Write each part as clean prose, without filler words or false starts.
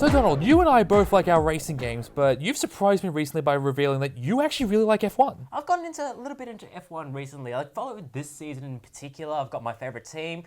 So Donald, you and I both like our racing games, but you've surprised me recently by revealing that you actually really like F1. I've gotten into a little bit into F1 recently. I followed this season in particular. I've got my favorite team,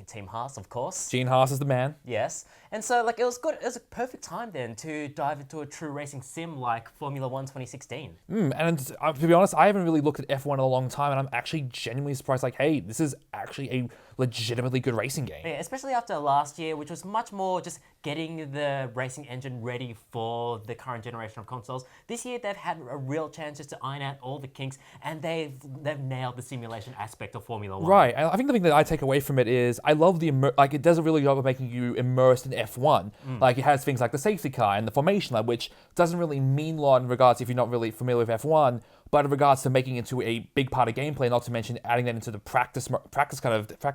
Team Haas, of course. Gene Haas is the man. Yes. And so it was good. It was a perfect time then to dive into a true racing sim like Formula One 2016. And to be honest, I haven't really looked at F1 in a long time, and I'm actually genuinely surprised. Like, hey, this is actually a legitimately good racing game. Yeah, especially after last year, which was much more just getting the racing engine ready for the current generation of consoles. This year, they've had a real chance just to iron out all the kinks, and they've nailed the simulation aspect of Formula One. Right, and I think the thing that I take away from it is I love it does a really good job of making you immersed in F1. Like it has things like the safety car and the formation lab, which doesn't really mean a lot in regards if you're not really familiar with F1, but in regards to making it into a big part of gameplay, not to mention adding that into the practice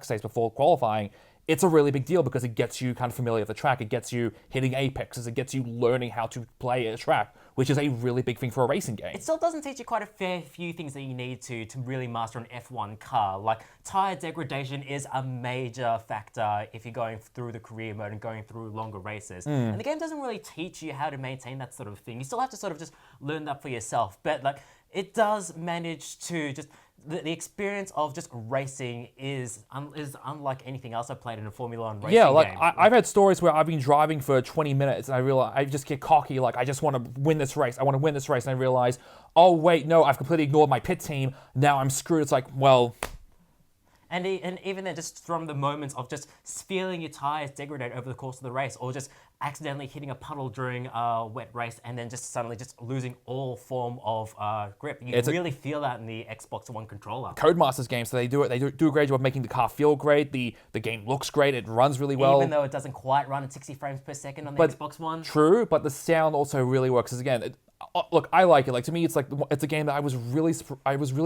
days before qualifying. It's a really big deal because it gets you kind of familiar with the track. It gets you hitting apexes. It gets you learning how to play a track, which is a really big thing for a racing game. It still doesn't teach you quite a fair few things that you need to really master an F1 car. Like tire degradation is a major factor if you're going through the career mode and going through longer races. And the game doesn't really teach you how to maintain that sort of thing. You still have to sort of just learn that for yourself. But it does manage to just the experience of just racing is unlike anything else I've played in a Formula One racing game. I've had stories where I've been driving for 20 minutes and I realize I just get cocky, like I just want to win this race. I want to win this race, and I realize, oh wait, no, I've completely ignored my pit team. Now I'm screwed. It's like, well. And even then, just from the moments of just feeling your tires degrade over the course of the race, or just accidentally hitting a puddle during a wet race, and then just suddenly just losing all form of grip, you really feel that in the Xbox One controller. Codemasters games, so they do a great job of making the car feel great. The game looks great. It runs really well. Even though it doesn't quite run at 60 frames per second on the Xbox One. True, but the sound also really works. Because again, look, I like it. Like to me, it's a game that I was really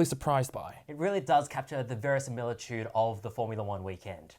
surprised by. It really does capture the verisimilitude of the Formula One weekend.